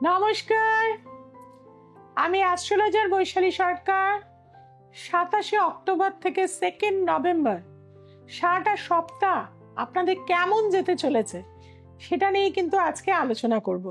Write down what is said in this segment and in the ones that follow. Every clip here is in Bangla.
নমস্কার, আমি অ্যাস্ট্রোলজার বৈশালী সরকার। 27 অক্টোবর থেকে 2 নভেম্বর সারাটা সপ্তাহ আপনাদের কেমন যেতে চলেছে সেটা নিয়ে কিন্তু আজকে আলোচনা করব।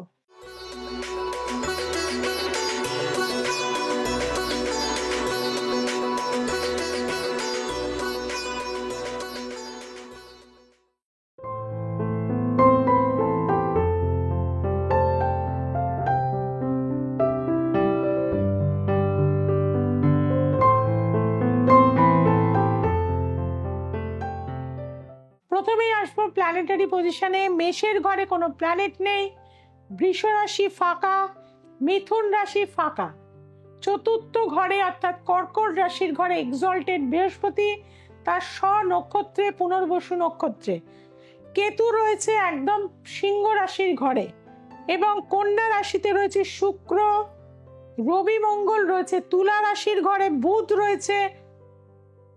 প্রথমেই আসবো প্ল্যানেটারি পজিশনে। মেষের ঘরে কোনো প্ল্যানেট নেই, বৃষ রাশি ফাঁকা, মিথুন রাশি ফাঁকা। চতুর্থ ঘরে অর্থাৎ কর্কট রাশির ঘরে এক্সল্টেড বৃহস্পতি, তার নক্ষত্রে পুনর্বসু নক্ষত্রে। কেতু রয়েছে একদম সিংহ রাশির ঘরে এবং কন্যা রাশিতে রয়েছে শুক্র। রবি মঙ্গল রয়েছে তুলা রাশির ঘরে, বুধ রয়েছে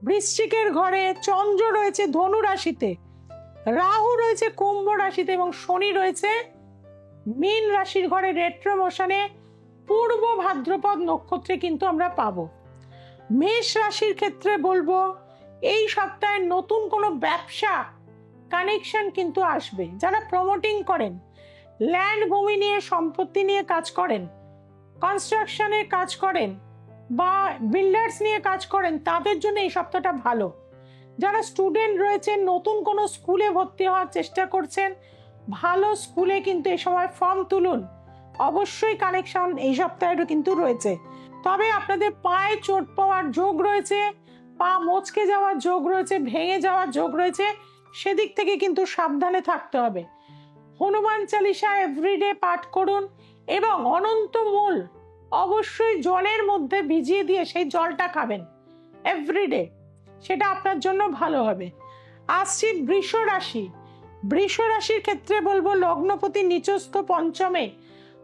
বৃশ্চিকের ঘরে, চন্দ্র রয়েছে ধনু রাশিতে, রাহু রয়েছে কুম্ভ রাশিতে এবং শনি রয়েছে মীন রাশির ঘরে রেট্রো মোশনে। পূর্ব ভাদ্রপদ নক্ষত্রে কিন্তু আমরা পাবো। মেষ রাশির ক্ষেত্রে বলবো এই সপ্তাহে নতুন কোনো ব্যবসা কানেকশন কিন্তু আসবে। যারা প্রমোটিং করেন, ল্যান্ড ভূমি নিয়ে সম্পত্তি নিয়ে কাজ করেন, কনস্ট্রাকশনের কাজ করেন বা বিল্ডার্স নিয়ে কাজ করেন, তাদের জন্য এই সপ্তাহটা ভালো। যারা স্টুডেন্ট রয়েছেন, নতুন কোনো স্কুলে ভর্তি হওয়ার চেষ্টা করছেন, ভালো স্কুলে কিন্তু এই সময় ফর্ম তুলুন। অবশ্যই কানেকশন এই সপ্তাহেরও কিন্তু রয়েছে। তবে আপনাদের পায়ে চোট পাওয়ার যোগ রয়েছে, পা মচকে যাওয়ার যোগ রয়েছে, ভেঙে যাওয়ার যোগ রয়েছে, সেদিক থেকে কিন্তু সাবধানে থাকতে হবে। হনুমান চালিসা এভরিডে পাঠ করুন এবং অনন্ত মূল অবশ্যই জলের মধ্যে ভিজিয়ে দিয়ে সেই জলটা খাবেন এভরিডে, সেটা আপনার জন্য ভালো হবে। আসছি বৃষ রাশি। বৃষ রাশির ক্ষেত্রে বলবো লগ্নপতি নিচস্থ পঞ্চমে,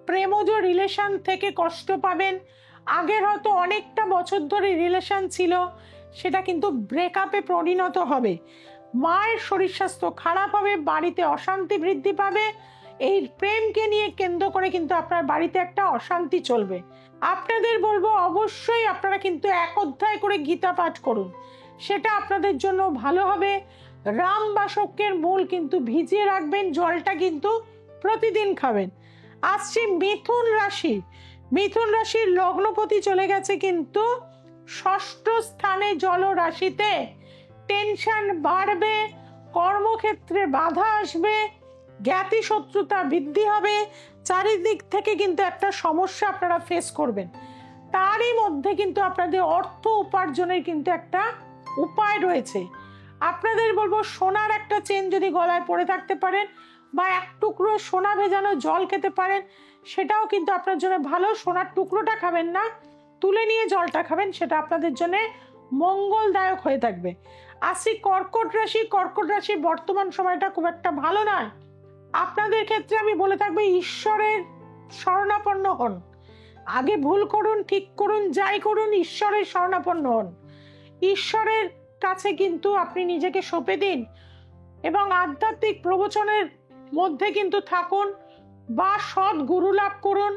প্রেমজ রিলেশন থেকে কষ্ট পাবেন। আগের হয়তো অনেকটা বছর ধরে রিলেশন ছিল, সেটা কিন্তু ব্রেকআপে পরিণত হবে। মায়ের শরীর স্বাস্থ্য খারাপ হবে, বাড়িতে অশান্তি বৃদ্ধি পাবে। এই প্রেমকে নিয়ে কেন্দ্র করে কিন্তু আপনার বাড়িতে একটা অশান্তি চলবে। আপনাদের বলবো অবশ্যই আপনারা কিন্তু 1 অধ্যায় করে গীতা পাঠ করুন, সেটা আপনাদের জন্য ভালো হবে। রাম বাসকের মূল কিন্তু ভিজিয়ে রাখবেন, জলটা কিন্তু প্রতিদিন খাবেন। আসছি মিথুন রাশি। মিথুন রাশির লগ্নপতি চলে গেছে কিন্তু 6ষ্ঠ স্থানে জল রাশিতে। টেনশন বাড়বে, কর্মক্ষেত্রে বাধা আসবে, জ্ঞাতি শত্রুতা বৃদ্ধি হবে, চারিদিক থেকে কিন্তু একটা সমস্যা আপনারা ফেস করবেন। তারই মধ্যে কিন্তু আপনাদের অর্থ উপার্জনের কিন্তু একটা উপায় রয়েছে। আপনাদের বলবো সোনার একটা চেন যদি গলায় পরে থাকতে পারেন বা 1 টুকরো সোনা ভেজানো জল খেতে পারেন, সেটাও কিন্তু আপনার জন্য ভালো। সোনার টুকরোটা খাবেন না, তুলে নিয়ে জলটা খাবেন, সেটা আপনাদের জন্য মঙ্গলদায়ক হয়ে থাকবে। আসি কর্কট রাশি। কর্কট রাশির বর্তমান সময়টা খুব একটা ভালো নয়। আপনাদের ক্ষেত্রে আমি বলে থাকবো ঈশ্বরের শরণাপন্ন হন। আগে ভুল করুন, ঠিক করুন, যাই করুন, ঈশ্বরের শরণাপন্ন হন। ঈশ্বরের কাছে কিন্তু আপনি নিজেকে সঁপে দিন এবং আধ্যাত্মিক প্রবচনের মধ্যে কিন্তু থাকুন বা সৎ গুরু লাভ করুন,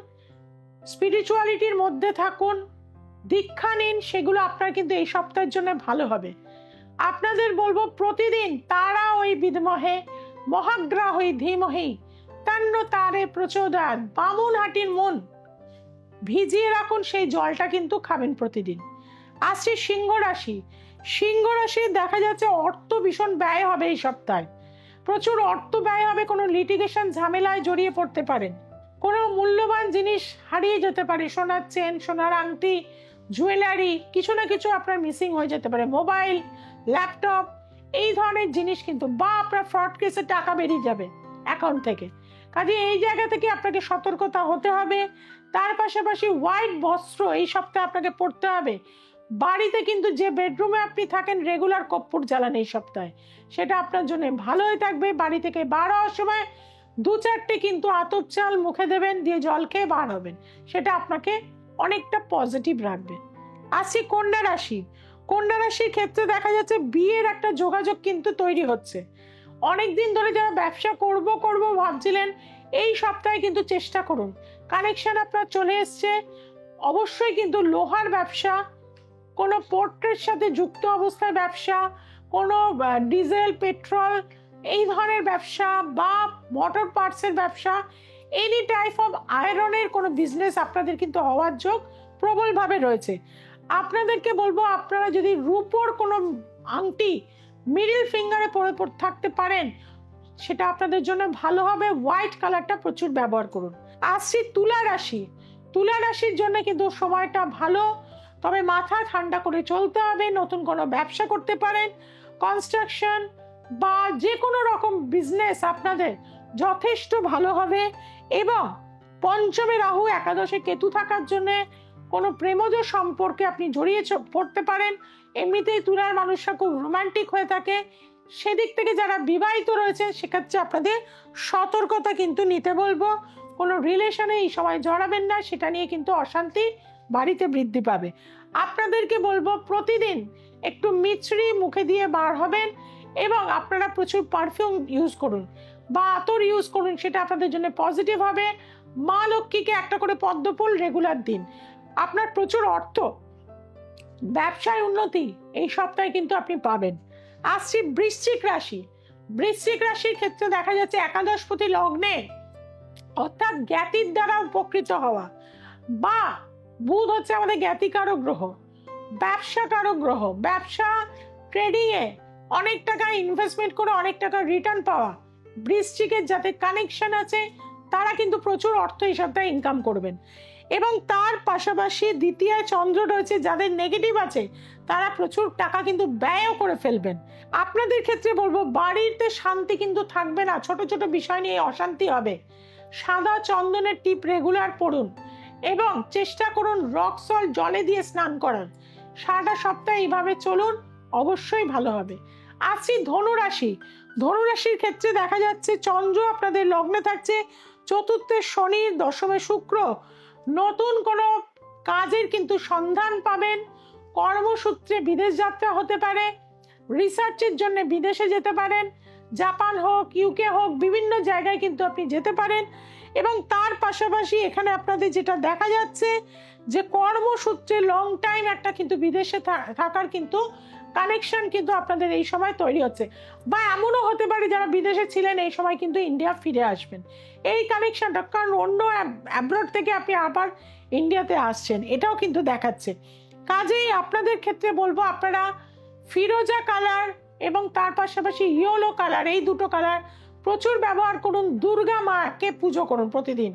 স্পিরিচুয়ালিটির মধ্যে থাকুন, দীক্ষা নিন, সেগুলো আপনার কিন্তু এই সপ্তাহের জন্য ভালো হবে। আপনাদের বলবো প্রতিদিন তারা ওই বিদ্মহে মহাগ্রাহী ধীমহি তন্ন তারে প্রচোদয়াৎ, বামুনহাটির মন ভিজিয়ে রাখুন, সেই জলটা কিন্তু খাবেন প্রতিদিন। আসছে সিংহ রাশি। সিংহ রাশি দেখা যাচ্ছে অর্থ ভীষণ ব্যয় হবে এই সপ্তাহে, প্রচুর অর্থ ব্যয় হবে। কোনো লিটিগেশন ঝামেলায় জড়িয়ে পড়তে পারেন, কোনো মূল্যবান জিনিস হারিয়ে যেতে পারে, সোনার চেন, সোনার আংটি, জুয়েলারি, কিছু না কিছু আপনার মিসিং হয়ে যেতে পারে, মোবাইল, ল্যাপটপ, এই ধরনের জিনিস কিন্তু, বা আপনার ফ্রড কেসে টাকা বেরিয়ে যাবে অ্যাকাউন্ট থেকে। কাজে এই জায়গা থেকে আপনাকে সতর্কতা হতে হবে। তার পাশাপাশি হোয়াইট বস্ত্র এই সপ্তাহে আপনাকে পরতে হবে। বাড়িতে কিন্তু যে বেডরুমে আপনি থাকেন রেগুলার কর্পূর জ্বালান এই সপ্তাহে, সেটা আপনার জন্য ভালো হয়ে থাকবে। বাড়ি থেকে বার হওয়ার সময় 2-4টে কিন্তু আতপ চাল মুখে দেবেন, দিয়ে জল খেয়ে বার হবেন, সেটা আপনাকে অনেকটা পজিটিভ রাখবে। আসি কন্যা রাশি। কন্যা রাশির ক্ষেত্রে দেখা যাচ্ছে বিয়ের একটা যোগাযোগ কিন্তু তৈরি হচ্ছে। অনেকদিন ধরে যারা ব্যবসা করব ভাবছিলেন, এই সপ্তাহে কিন্তু চেষ্টা করুন কানেকশন আপনার চলে এসছে। অবশ্যই কিন্তু লোহার ব্যবসা, কোনো পোর্টের সাথে যুক্ত অবস্থায় ব্যবসা, কোনো ডিজেল পেট্রোল এই ধরনের ব্যবসা বা মোটর পার্টসের ব্যবসা, এনি টাইপ অফ আয়রনের কোনো বিজনেস আপনাদের কিন্তু হওয়ার যোগ প্রবলভাবে রয়েছে। আপনাদেরকে বলবো, আপনারা যদি রূপোর কোনো আংটি মিডল ফিঙ্গারে পরে থাকতে পারেন, সেটা আপনাদের জন্য ভালো হবে। হোয়াইট কালারটা প্রচুর ব্যবহার করুন। আসছি তুলা রাশি। তুলা রাশির জন্য কিন্তু সময়টা ভালো, তবে মাথা ঠান্ডা করে চলতে হবে। নতুন কোনো ব্যবসা করতে পারেন, কনস্ট্রাকশন বা যে কোনো রকম বিজনেস আপনাদের যথেষ্ট ভালো হবে। এবং পঞ্চমে রাহু, একাদশে কেতু থাকার জন্য কোনো প্রেমজ সম্পর্কে আপনি জড়িয়ে পড়তে পারেন। এমনিতেই তুলার মানুষরা খুব রোমান্টিক হয়ে থাকে, সেদিক থেকে যারা বিবাহিত রয়েছে সেক্ষেত্রে আপনাদের সতর্কতা কিন্তু নিতে বলবো। কোনো রিলেশনে এই সময় জড়াবেন না, সেটা নিয়ে কিন্তু অশান্তি বাড়িতে বৃদ্ধি পাবে। আপনাদেরকে বলবো প্রতিদিন একটু মিছরি মুখে দিয়ে বার হবেন এবং আপনারা প্রচুর পারফিউম ইউজ করুন বা আতর ইউজ করুন, সেটা আপনাদের জন্য পজিটিভ হবে। মা লক্ষ্মীকে একটা করে পদ্মফুল রেগুলার দিন। আপনার প্রচুর অর্থ, ব্যবসায় উন্নতি এই সপ্তাহে কিন্তু আপনি পাবেন। আসছি বৃশ্চিক রাশি। বৃশ্চিক রাশির ক্ষেত্রে দেখা যাচ্ছে একাদশপতি লগ্নে, অর্থাৎ জ্ঞাতির দ্বারা উপকৃত হওয়া, বা বুধ হচ্ছে আমাদের জ্ঞাতিকারক গ্রহ, ব্যবসাকারক গ্রহ। ব্যবসা ট্রেডিং এ অনেক টাকা ইনভেস্টমেন্ট করে অনেক টাকা রিটার্ন পাওয়া, বৃশ্চিকের যাতে কানেকশন আছে তারা কিন্তু প্রচুর অর্থ এই সপ্তাহে ইনকাম করবেন। এবং তার পাশাপাশি দ্বিতীয় চন্দ্র রয়েছে, যাদের নেগেটিভ আছে তারা প্রচুর টাকা কিন্তু ব্যয়ও করে ফেলবেন। আপনাদের ক্ষেত্রে বলবো বাড়িতে শান্তি কিন্তু থাকবে না, ছোট ছোট বিষয় নিয়ে অশান্তি হবে। সাদা চন্দনের টিপ রেগুলার পড়ুন এবং চেষ্টা করুন রক সল্ট জলে দিয়ে স্নান করার। সারাটা সপ্তাহে এইভাবে চলুন, অবশ্যই ভালো হবে। আসছি ধনুরাশি। ধনুরাশির ক্ষেত্রে দেখা যাচ্ছে চন্দ্র আপনাদের লগ্নে থাকছে, চতুর্থে শনি, দশমে শুক্র। নতুন কোনো কাজের কিন্তু সন্ধান পাবেন, কর্মসূত্রে বিদেশ যাত্রা হতে পারে, রিসার্চের জন্য বিদেশে যেতে পারেন, জাপান হোক ইউকে হোক বিভিন্ন জায়গায় কিন্তু আপনি যেতে পারেন। এবং তার পাশাপাশি এখানে আপনাদের যেটা দেখা যাচ্ছে যে কর্মসূত্রে লং টাইম একটা কিন্তু বিদেশে থাকার কিন্তু কানেকশন কিন্তু আপনাদের এই সময় তৈরি হচ্ছে, বা এমনও হতে পারে যারা বিদেশে ছিলেন এই সময় কিন্তু ইন্ডিয়া ফিরে আসবেন। এই কানেকশনটা, কারণ অন্য অ্যাব্রড থেকে আপনি আবার ইন্ডিয়াতে আসছেন, এটাও কিন্তু দেখাচ্ছে। কাজেই আপনাদের ক্ষেত্রে বলবো আপনারা ফিরোজা কালার এবং তার পাশাপাশি ইয়েলো কালার, এই দুটো কালার প্রচুর ব্যবহার করুন। দুর্গা মাকে পুজো করুন প্রতিদিন।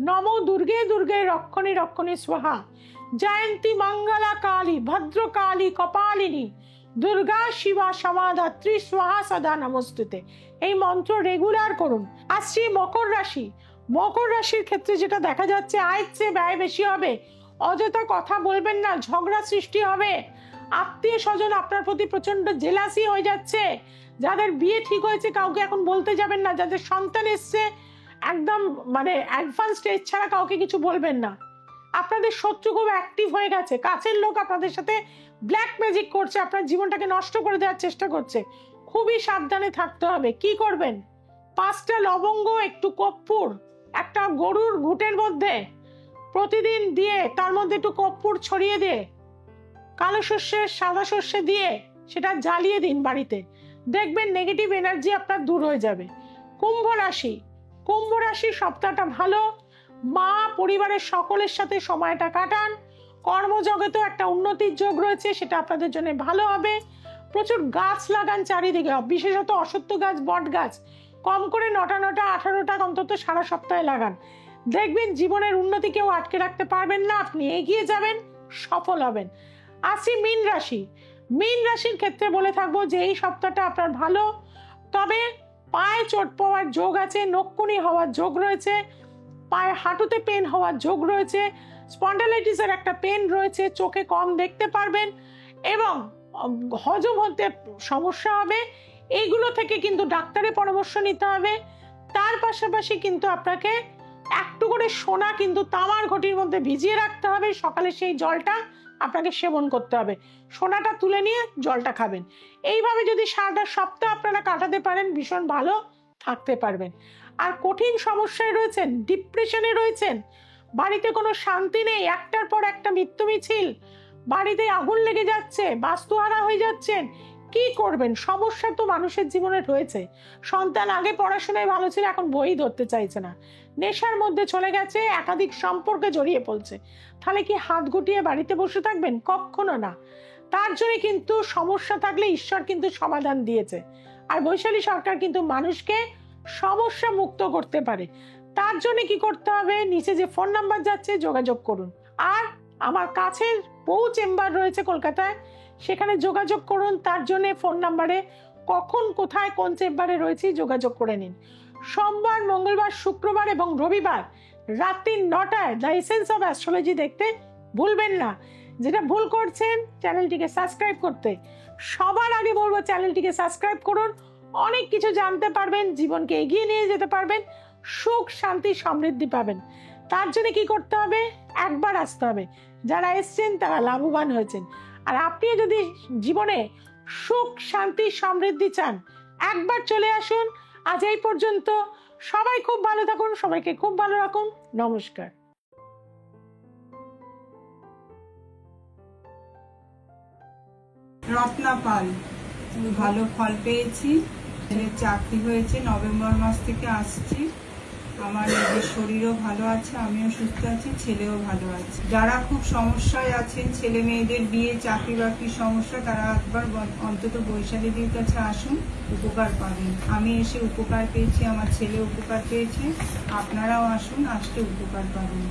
নম দুর্গে দুর্গে রক্ষণী রক্ষণী স্বাহা, জয়ন্তী মঙ্গলা কালী ভদ্রকালী কপালিনী দুর্গা শিবা সমাধাত্রী স্বাহা সদা নমস্তুতে, এই মন্ত্র রেগুলার করুন। আসছি মকর রাশি। মকর রাশির ক্ষেত্রে যেটা দেখা যাচ্ছে আয়ের চেয়ে ব্যয় বেশি হবে। অযথা কথা বলবেন না, ঝগড়া সৃষ্টি হবে। আত্মীয় স্বজন আপনার প্রতি প্রচন্ড জেলাসি হয়ে যাচ্ছে। যাদের বিয়ে ঠিক হয়েছে কাউকে এখন বলতে যাবেন না, যাদের সন্তান এসছে একদম মানে অ্যাডভান্স স্টেজ ছাড়া কাউকে কিছু বলবেন না। আপনাদের শত্রু খুব অ্যাক্টিভ হয়ে গেছে, কাছের লোক আপনাদের সাথে ব্ল্যাক ম্যাজিক করছে, আপনার জীবনটাকে নষ্ট করে দেওয়ার চেষ্টা করছে। খুবই সাবধানে থাকতে হবে। কি করবেন? 5টা লবঙ্গ, একটু কর্পূর একটা গরুর ঘুটের মধ্যে প্রতিদিন দিয়ে, তার মধ্যে একটু কর্পূর ছড়িয়ে দিয়ে কালো সর্ষে সাদা সর্ষে দিয়ে সেটা জ্বালিয়ে দিন বাড়িতে, দেখবেন নেগেটিভ এনার্জি আপনার দূর হয়ে যাবে। কুম্ভ রাশি। কুম্ভ রাশির সপ্তাহটা ভালো, মা পরিবারের সকলের সাথে সময়টা কাটান। কর্মজগতেও একটা উন্নতির যোগ রয়েছে, সেটা আপনাদের জন্য ভালো হবে। প্রচুর গাছ লাগান চারিদিকে, বিশেষত অশ্বত্থ গাছ, বট গাছ কম করে 9টা 18টা অন্তত সারা সপ্তাহে লাগান। দেখবেন জীবনের উন্নতি কেউ আটকে রাখতে পারবেন না, আপনি এগিয়ে যাবেন, সফল হবেন। আসি মীন রাশি। মীন রাশির ক্ষেত্রে বলে থাকবো যে এই সপ্তাহটা আপনার ভালো, তবে পায়ে চোট পাওয়ার যোগ আছে, নকুনি হওয়ার যোগ রয়েছে, পায়ে হাঁটুতে পেন হওয়ার যোগ রয়েছে, স্পন্ডালাইটিসের একটা পেন রয়েছে, চোখে কম দেখতে পারবেন এবং হজম হতে সমস্যা হবে। এইগুলো থেকে কিন্তু ডাক্তারের পরামর্শ নিতে হবে। তার পাশাপাশি কিন্তু আপনাকে একটু করে সোনা কিন্তু তামার ঘটির মধ্যে ভিজিয়ে রাখতে হবে, সকালে সেই জলটা আপনাকে সেবন করতে হবে। সোনাটা তুলে নিয়ে জলটা খাবেন। এইভাবে যদি সারাটা সপ্তাহ আপনারা কাটাতে পারেন ভীষণ ভালো থাকতে পারবেন। আর কঠিন সমস্যায় রয়েছেন, ডিপ্রেশনে রয়েছেন, বাড়িতে কোনো শান্তি নেই, একটার পর একটা মৃত্যু মিছিল, বাড়িতে আগুন লেগে যাচ্ছে, বাস্তুহারা হয়ে যাচ্ছেন, কি করবেন? সমস্যা তো মানুষের জীবনে রয়েছে। সন্তান আগে পড়াশোনায় ভালো ছিল, এখন বই ধরতে চাইছে না, নেশার মধ্যে চলে গেছে, একাধিক সম্পর্কে জড়িয়ে পড়ছে, তাহলে কি হাত গুটিয়ে বাড়িতে বসে থাকবেন? কখনো না। তার জন্য কিন্তু সমস্যা থাকলে ঈশ্বর কিন্তু সমাধান দিয়েছে। আর বৈশালী সরকার কিন্তু মানুষকে সমস্যা মুক্ত করতে পারে। তার জন্য কি করতে হবে? নিচে যে ফোন নাম্বার যাচ্ছে যোগাযোগ করুন। আর আমার কাছের বহু চেম্বার রয়েছে কলকাতায়, সেখানে যোগাযোগ করুন। তার জন্য ফোন নাম্বারে কখন কোথায় কোন চেম্বারে রয়েছে যোগাযোগ করে নিন। সোমবার, মঙ্গলবার, শুক্রবার এবং রবিবার রাত্রি 9টায় দ্য এসেন্স অফ অ্যাস্ট্রোলজি দেখতে ভুলবেন না। যেটা ভুল করছেন চ্যানেলটিকে সাবস্ক্রাইব করতে, সবার আগে বলবো চ্যানেলটিকে সাবস্ক্রাইব করুন। অনেক কিছু জানতে পারবেন, জীবনকে এগিয়ে নিয়ে যেতে পারবেন, সুখ শান্তি সমৃদ্ধি পাবেন। তার জন্য কি করতে হবে? একবার আসতে হবে। যারা এসছেন তারা লাভবান হয়েছেন। আর আপনিও যদি জীবনে সুখ শান্তি সমৃদ্ধি চান, একবার চলে আসুন। আজ এই পর্যন্ত। সবাই খুব ভালো থাকুন, সবাইকে খুব ভালো রাখুন। নমস্কার। রত্না পাল, ভালো ফল পেয়েছি, ছেলের চাকরি হয়েছে, নভেম্বর মাস থেকে আসছি। আমার নিজের শরীরও ভালো আছে, আমিও সুস্থ আছি, ছেলেও ভালো আছে। যারা খুব সমস্যায় আছেন, ছেলে মেয়েদের বিয়ে, চাকরি বাকরির সমস্যা, তারা একবার অন্তত বৈশালীদের কাছে আসুন, উপকার পাবেন। আমি এসে উপকার পেয়েছি, আমার ছেলে উপকার পেয়েছে, আপনারাও আসুন, আসলে উপকার পাবেন।